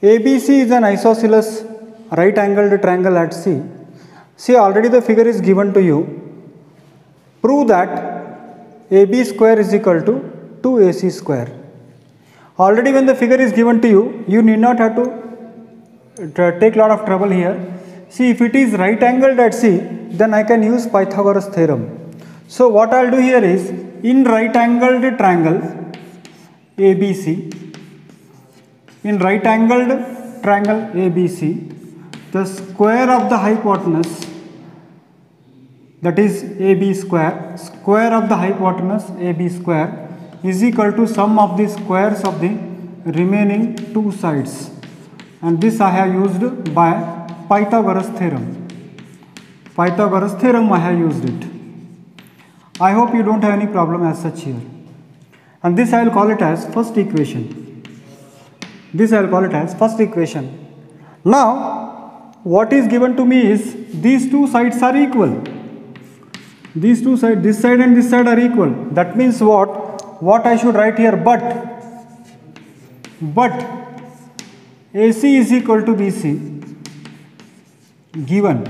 ABC is an isosceles right angled triangle at C. See, already the figure is given to you. Prove that AB square is equal to 2AC square. Already when the figure is given to you, you need not have to take lot of trouble here. See, if it is right angled at C, then I can use Pythagoras theorem. So what I'll do here is, in right angled triangle ABC, in right angled triangle ABC, the square of the hypotenuse, that is AB square, square of the hypotenuse AB square is equal to sum of the squares of the remaining two sides, and this I have used by Pythagoras theorem. Pythagoras theorem I have used it. I hope you don't have any problem as such here. And this I will call it as first equation. This I will call it as first equation. Now, what is given to me is these two sides are equal. These two sides, this side and this side are equal. That means what I should write here? But AC is equal to BC. Given.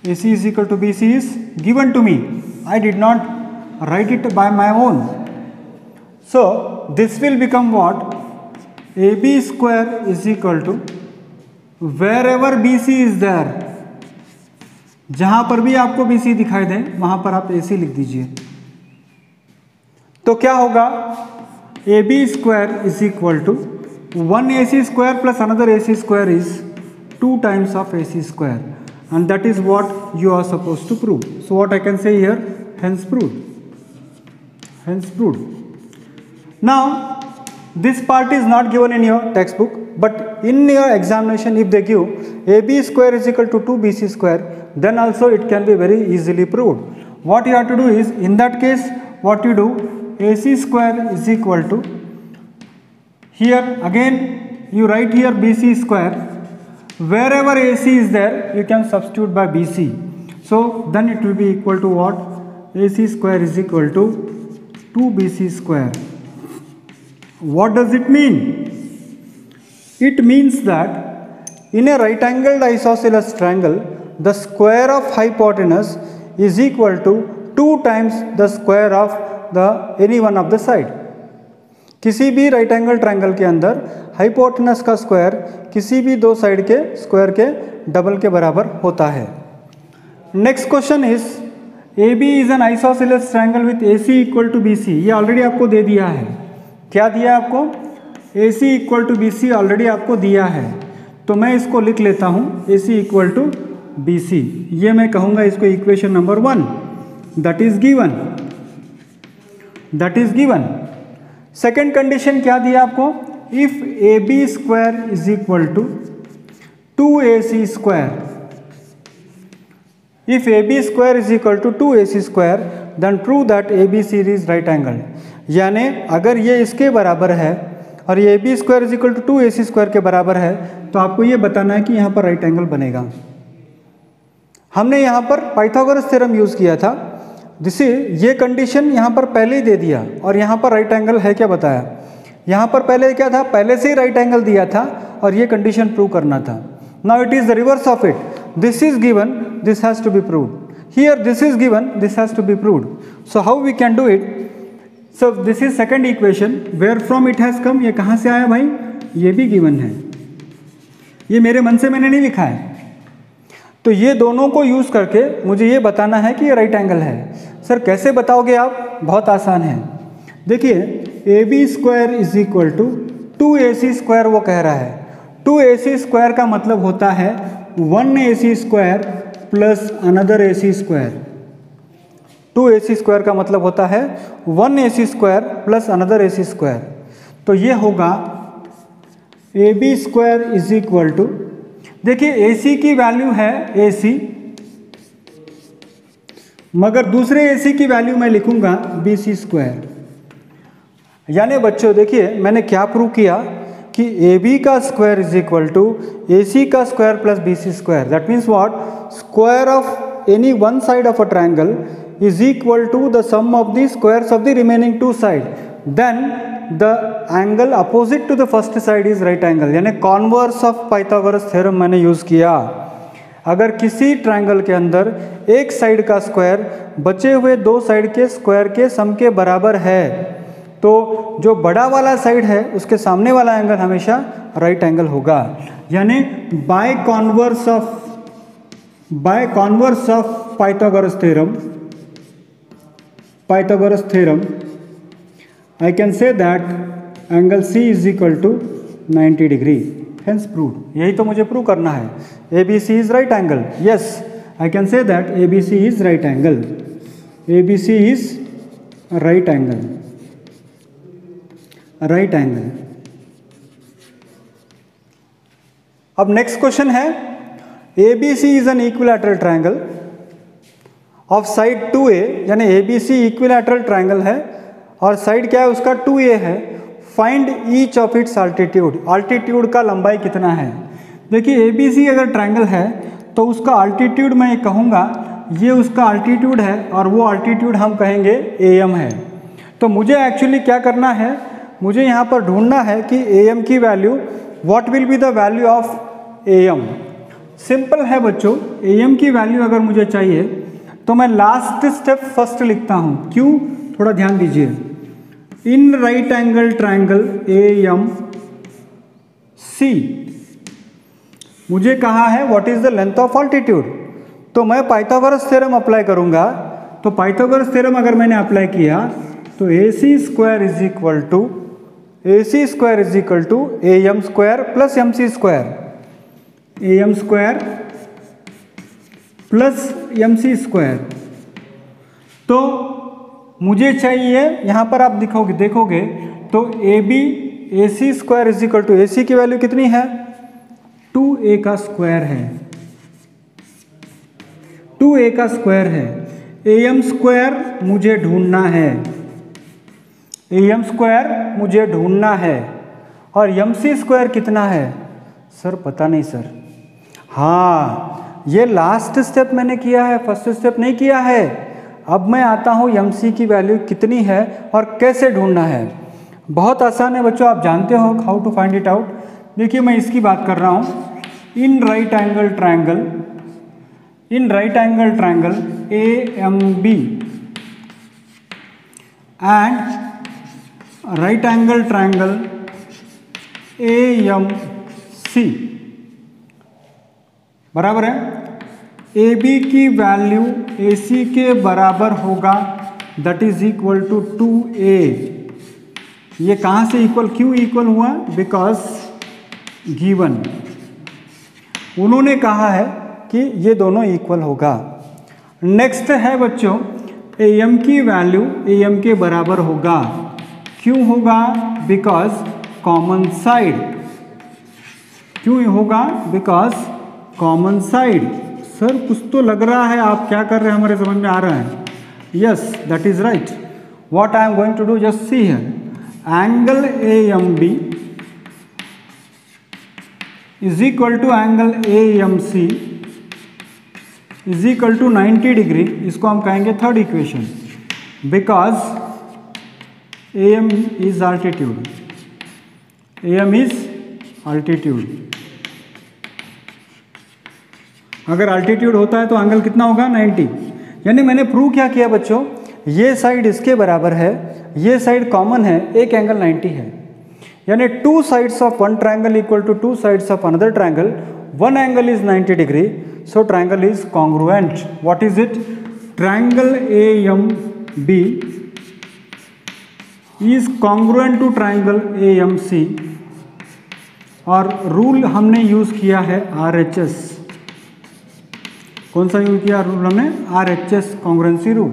AC is equal to BC is given to me. I did not write it by my own. So this will become what? AB square is equal to, wherever BC is there, जहां पर भी आपको BC दिखाई दे वहां पर आप AC लिख दीजिए. तो क्या होगा? AB square is equal to 1 AC square plus another AC square is 2 times of AC square, and that is what you are supposed to prove. So what I can say here? Hence proved. Hence proved. Now this part is not given in your textbook, but in your examination if they give AB square is equal to 2BC square, then also it can be very easily proved. What you have to do is, in that case what you do, AC square is equal to, here again you write here BC square, wherever AC is there you can substitute by BC. So then it will be equal to what? AC square is equal to 2BC square. What does it mean? It means that in a right angled isosceles triangle, the square of hypotenuse is equal to 2 times the square of any one of the side. किसी भी right angle triangle के अंदर hypotenuse का square किसी भी दो side के square के डबल के बराबर होता है. Next question is, AB is an isosceles triangle with AC equal to BC. ये ऑलरेडी आपको दे दिया है. क्या दिया आपको? AC equal to BC already आपको दिया है. तो मैं इसको लिख लेता हूँ AC इक्वल टू BC. ये मैं कहूँगा इसको equation number 1. That is given. That is given. Second condition क्या दिया आपको? If AB square is equal to 2AC square. If AB square is equal to 2AC square, then prove that AB सीरीज right angle. यानी अगर ये इसके बराबर है और ये AB square is equal to 2AC square के बराबर है, तो आपको ये बताना है कि यहाँ पर राइट एंगल बनेगा. हमने यहाँ पर पाइथागोरस थ्योरम यूज किया था. जिसे ये कंडीशन यहाँ पर पहले ही दे दिया, और यहाँ पर राइट एंगल है क्या बताया. यहाँ पर पहले क्या था? पहले से ही राइट एंगल दिया था और ये कंडीशन प्रूव करना था. Now it is the reverse of it. This is given, this has to be proved. Here this is given, this has to be proved. So how we can do it? So this is second equation. Where from it has come? ये कहाँ से आया भाई? ये भी given है. ये मेरे मन से मैंने नहीं लिखा है. तो ये दोनों को यूज करके मुझे ये बताना है कि ये राइट एंगल है. सर कैसे बताओगे आप? बहुत आसान है. देखिए, AB square is equal to 2AC square वो कह रहा है. 2AC स्क्वायर का मतलब होता है 1AC square plus another AC square. 2AC square का मतलब होता है 1AC square plus another AC square. तो ये होगा AB square is equal to, देखिए AC की वैल्यू है AC, मगर दूसरे AC की वैल्यू मैं लिखूंगा BC स्क्वायर. यानी बच्चों देखिए मैंने क्या प्रूव किया कि AB का square is equal to AC का square plus BC square. That means what? Square of any one side of a triangle is equal to the sum of the squares of the remaining two side. Then the angle opposite to the first side is right angle, यानी converse of Pythagoras theorem मैंने use किया। अगर किसी triangle के अंदर एक side का square बचे हुए दो साइड के स्क्वायर के सम के बराबर है तो जो बड़ा वाला साइड है उसके सामने वाला एंगल हमेशा राइट एंगल होगा। यानी by converse of Pythagoras theorem I can say that angle C is equal to 90 degree. Hence proved. यही तो मुझे प्रूव करना है। ABC is right angle. Yes, I can say that ABC is right angle. ABC is right angle. Right angle. अब next question है, ABC is an equilateral triangle of side 2A, यानी ABC equilateral triangle है और side क्या है उसका 2A है। Find each of its altitude, altitude का लंबाई कितना है। देखिए ABC अगर ट्रायंगल है तो उसका अल्टीट्यूड मैं कहूँगा ये उसका अल्टीट्यूड है और वो अल्टीट्यूड हम कहेंगे AM है। तो मुझे एक्चुअली क्या करना है, मुझे यहाँ पर ढूंढना है कि AM की value, what will be the value of AM। Simple है बच्चों, AM की वैल्यू अगर मुझे चाहिए तो मैं लास्ट स्टेप फर्स्ट लिखता हूँ। क्यों, थोड़ा ध्यान दीजिए। इन राइट एंगल ट्रायंगल AMC मुझे कहा है what is the length of altitude, तो मैं पाइथागोरस थ्योरम अप्लाई करूंगा। तो पाइथागोरस थ्योरम अगर मैंने अप्लाई किया तो AC square is equal to AM square plus MC square, AM square plus MC square. तो मुझे चाहिए, यहाँ पर आप देखोगे तो AC square is equal to, AC की वैल्यू कितनी है 2A का स्क्वायर है, 2A का स्क्वायर है। AM स्क्वायर मुझे ढूंढना है, AM स्क्वायर मुझे ढूंढना है और MC स्क्वायर कितना है सर, पता नहीं सर। हाँ, ये लास्ट स्टेप मैंने किया है, फर्स्ट स्टेप नहीं किया है। अब मैं आता हूँ MC की वैल्यू कितनी है और कैसे ढूंढना है। बहुत आसान है बच्चों, आप जानते हो how to find it out. देखिए मैं इसकी बात कर रहा हूँ, in right angle triangle AMB and right angle triangle AMC बराबर है। AB की वैल्यू AC के बराबर होगा, that is equal to 2A। ये कहाँ से इक्वल, क्यों इक्वल हुआ, बिकॉज गिवन, उन्होंने कहा है कि ये दोनों इक्वल होगा। नेक्स्ट है बच्चों, AM की वैल्यू AM के बराबर होगा, क्यों होगा, बिकॉज कॉमन साइड, क्यों होगा, बिकॉज कॉमन साइड। सर कुछ तो लग रहा है, आप क्या कर रहे हैं हमारे समझ में आ रहा है। Yes, that is right. What I am going to do, just see here, angle AMB is equal to angle AMC is equal to 90 degree. इसको हम कहेंगे third equation, because AM is altitude, AM is altitude. अगर altitude होता है तो angle कितना होगा 90। यानी मैंने प्रूव क्या किया बच्चों, ये साइड इसके बराबर है, ये साइड कॉमन है, एक एंगल 90 है। यानी two sides of one triangle equal to two sides of another triangle, one angle is 90 degree, so triangle is congruent. What is it, triangle AMB is congruent to triangle AMC। और rule हमने use किया है RHS। कौन सा use किया rule हमने, RHS, congruency rule.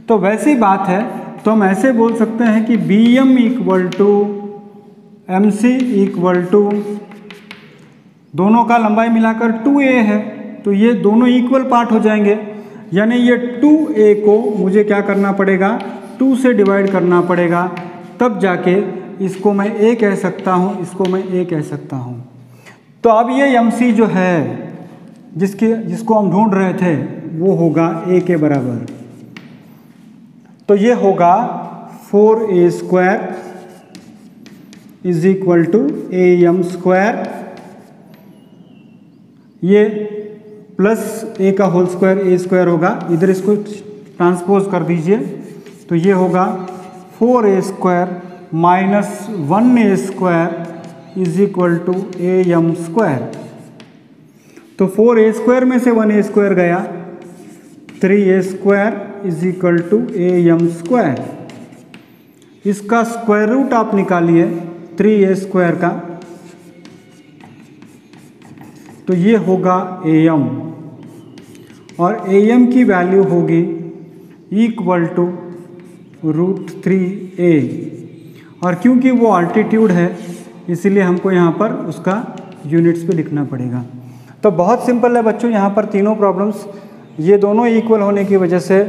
तो वैसी बात है तो हम ऐसे बोल सकते हैं कि BM equal to MC equal to, दोनों का लंबाई मिलाकर 2A है, तो ये दोनों इक्वल पार्ट हो जाएंगे। यानी ये 2A को मुझे क्या करना पड़ेगा, 2 से डिवाइड करना पड़ेगा, तब जाके इसको मैं A कह सकता हूँ, इसको मैं A कह सकता हूँ। तो अब ये MC जो है जिसको हम ढूंढ रहे थे वो होगा A के बराबर। तो ये होगा 4A square is equal to AM square, ये प्लस A का होल स्क्वायर A स्क्वायर होगा, इधर इसको ट्रांसपोज कर दीजिए तो ये होगा 4A square minus 1A square is equal to AM square. तो 4A स्क्वायर में से 1A स्क्वायर गया, 3A square is equal to AM square. इसका स्क्वायर रूट आप निकालिए 3A स्क्वायर का, तो ये होगा AM और AM की वैल्यू होगी इक्वल टू √3A। और क्योंकि वो अल्टीट्यूड है इसीलिए हमको यहाँ पर उसका यूनिट्स पे लिखना पड़ेगा। तो बहुत सिंपल है बच्चों, यहाँ पर तीनों प्रॉब्लम्स ये दोनों इक्वल होने की वजह से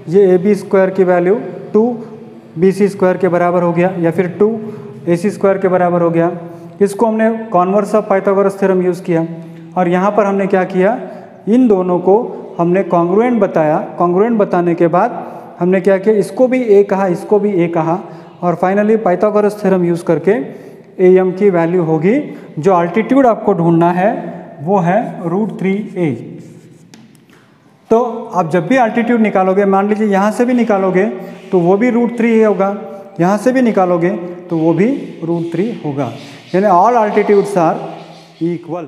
ये AB स्क्वायर की वैल्यू 2BC स्क्वायर के बराबर हो गया या फिर 2AC स्क्वायर के बराबर हो गया। इसको हमने converse of Pythagoras theorem use किया और यहाँ पर हमने क्या किया, इन दोनों को हमने कॉन्ग्रुएंट बताया। कॉन्ग्रुएंट बताने के बाद हमने क्या किया, इसको भी A कहा, इसको भी A कहा और फाइनली पाइथागोरस थ्योरम यूज़ करके AM की वैल्यू होगी, जो अल्टीट्यूड आपको ढूंढना है वो है √3A। तो आप जब भी अल्टीट्यूड निकालोगे, मान लीजिए यहाँ से भी निकालोगे तो वो भी √3 होगा, यहाँ से भी निकालोगे तो वो भी √3 होगा, यानी ऑल अल्टीट्यूड्स आर इक्वल।